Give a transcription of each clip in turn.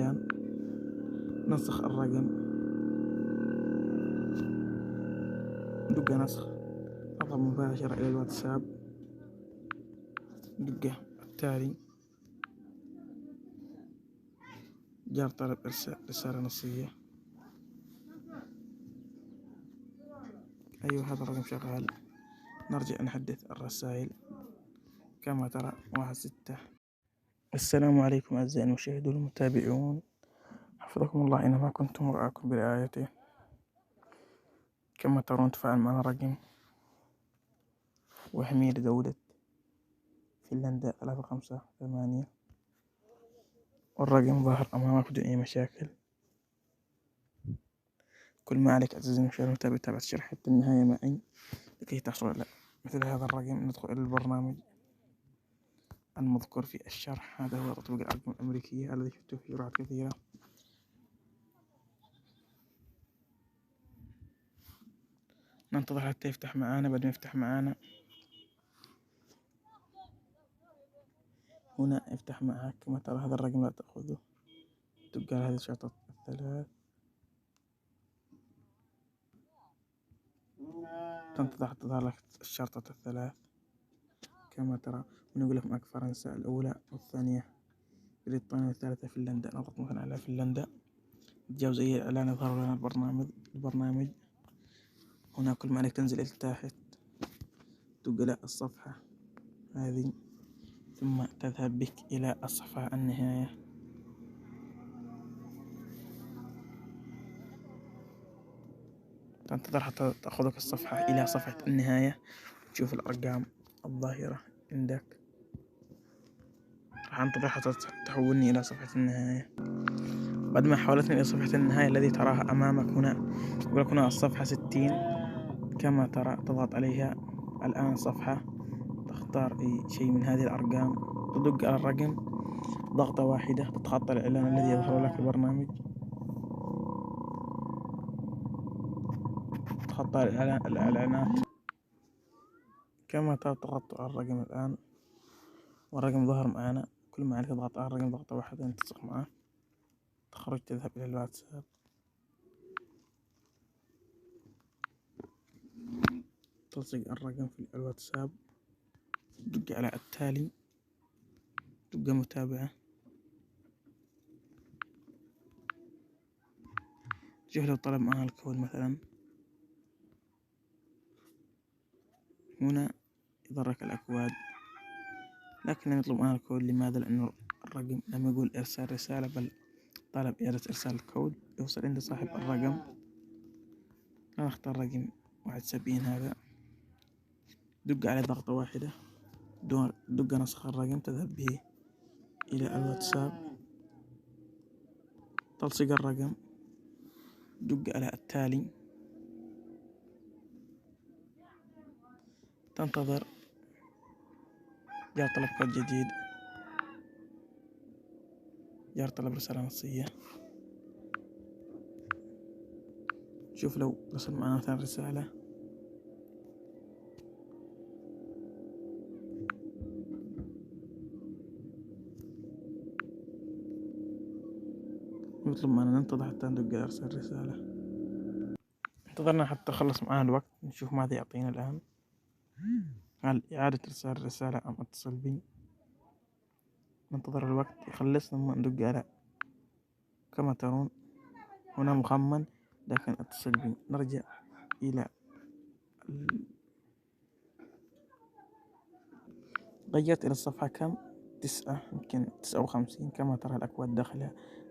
الإعلان، ننسخ الرقم، ندق نسخ، نضغط مباشرة إلى الواتساب، ندقه التالي، جار طلب إرسال رسالة نصية. أيوة هذا الرقم شغال. نرجع نحدث الرسائل كما ترى 16. السلام عليكم أعزائي المشاهدون والمتابعون، حفظكم الله أينما كنتم ورعاكم برعايته. كما ترون تفاعل معنا رقم وهمي لدولة فنلندا 358، والرقم ظاهر أمامك بدون أي مشاكل. كل ما عليك عزيزي المشاهد المتابع تابع الشرح حتى النهاية معي لكي تحصل على مثل هذا الرقم. ندخل إلى البرنامج المذكور في الشرح. هذا هو تطبيق الأرقام الأمريكية الذي شفته في جرعات كثيرة. ننتظر حتى يفتح معانا. بعد ما يفتح معانا هنا يفتح معك. كما ترى هذا الرقم لا تأخذه، تبقى هذه الشرطة الثلاث، تنتظر حتى تظهر لك الشرطة الثلاث كما ترى. ونقول لك معك فرنسا الأولى والثانية بريطانيا والثالثة فنلندا. نضغط مثلا على فنلندا، تجاوز أي إعلان يظهر لنا البرنامج. هنا كل ما عليك تنزل إلى تحت، تقلع الصفحة هذه، ثم تذهب بك إلى الصفحة النهاية. تنتظر حتى تأخذك الصفحة إلى صفحة النهاية، تشوف الأرقام الظاهرة عندك. راح أنتظر حتى تحولني إلى صفحة النهاية. بعد ما حولتني إلى صفحة النهاية الذي تراها أمامك هنا، يقول لك هنا الصفحة 60 كما ترى. تضغط عليها الآن صفحة، تختار أي شيء من هذه الأرقام، تدق على الرقم ضغطة واحدة، تتخطى الإعلان الذي يظهر لك في البرنامج، تتخطى الإعلانات كما ترى. تضغط على الرقم الآن والرقم ظهر معنا. كل ما عليك تضغط على الرقم ضغطة واحدة تلتصق معه، تخرج تذهب إلى الواتساب، تلصق الرقم في الواتساب، تدق على التالي، تبقى متابعة، تشوف لو طلب معها الكود مثلا. هنا يظهر لك الأكواد لكن لم يطلب معها الكود. لماذا؟ لأنه الرقم لم يقول إرسال رسالة، بل طلب إعادة إرسال الكود يوصل عند صاحب الرقم. نختار رقم 71 هذا، دق عليه ضغطة واحدة، دق نسخ الرقم، تذهب به إلى الواتساب، تلصق الرقم، دق على التالي، تنتظر جار طلب كود جديد، جار طلب رسالة نصية. شوف لو وصل معنا مثلا رسالة، يطلب معنا ننتظر حتى ندق إرسال رسالة. انتظرنا حتى خلص معنا الوقت، نشوف ماذا يعطينا الآن. هل إعادة إرسال الرسالة أم اتصل بي؟ ننتظر الوقت يخلص ثم ندق على كما ترون هنا مخمن لكن اتصل بي. نرجع إلى غيرت إلى الصفحة كم 9 يمكن 59 كما ترى. الأكواد داخل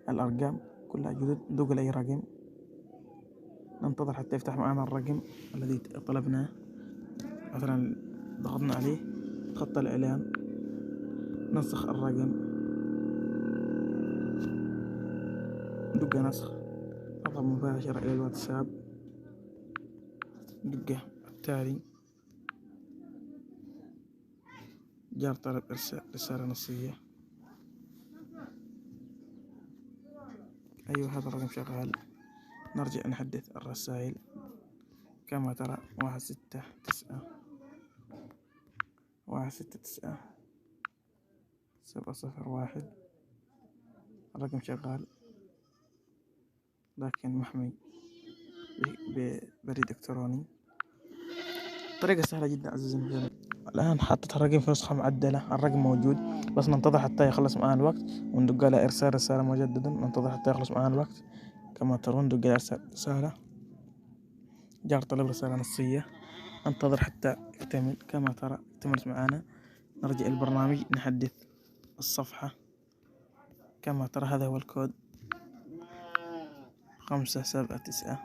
الأرقام كلها جدد. ندق على أي رقم، ننتظر حتى يفتح معنا الرقم الذي طلبناه. مثلا ضغطنا عليه، خط الإعلان، ننسخ الرقم، ندق نسخ، نضغط مباشرة إلى الواتساب، ندقه التالي، جار طلب إرسال رسالة نصية. أيوة هذا الرقم شغال. نرجع نحدث الرسائل كما ترى 169 701. الرقم شغال. لكن محمي ببريد إلكتروني. طريقة سهلة جدا عزيزي المشاهد. الآن حطيت الرقم في نسخة معدلة، الرقم موجود، بس ننتظر حتى يخلص معنا الوقت وندق على إرسال رسالة مجددا. ننتظر حتى يخلص معنا الوقت. كما ترون ندق على إرسال رسالة، جار طلب رسالة نصية. ننتظر حتى يكتمل. كما ترى اكتملت معنا. نرجع البرنامج نحدث الصفحة. كما ترى هذا هو الكود 579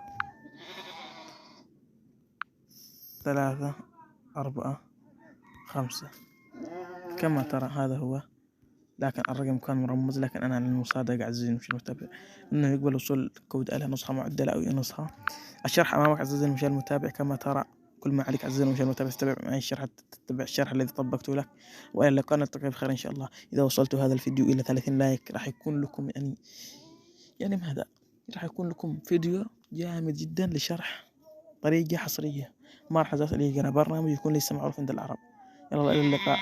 345. كما ترى هذا هو، لكن الرقم كان مرمز، لكن أنا للمصادقة عزيزي المتابع إنه يقبل وصول الكود على نسخة معدلة أو أي نسخة. الشرح أمامك عزيزي المتابع. كما ترى كل ما عليك عزيزي المتابع تتابع معي الشرح، تتبع الشرح الذي طبقته لك. وإلى اللقاء، نلتقي بخير إن شاء الله. إذا وصلت هذا الفيديو إلى 30 لايك راح يكون لكم يعني ماذا، راح يكون لكم فيديو جامد جدا لشرح طريقة حصرية ما راح أزال برنامج يكون لسه معروف عند العرب. يلا إلى اللقاء.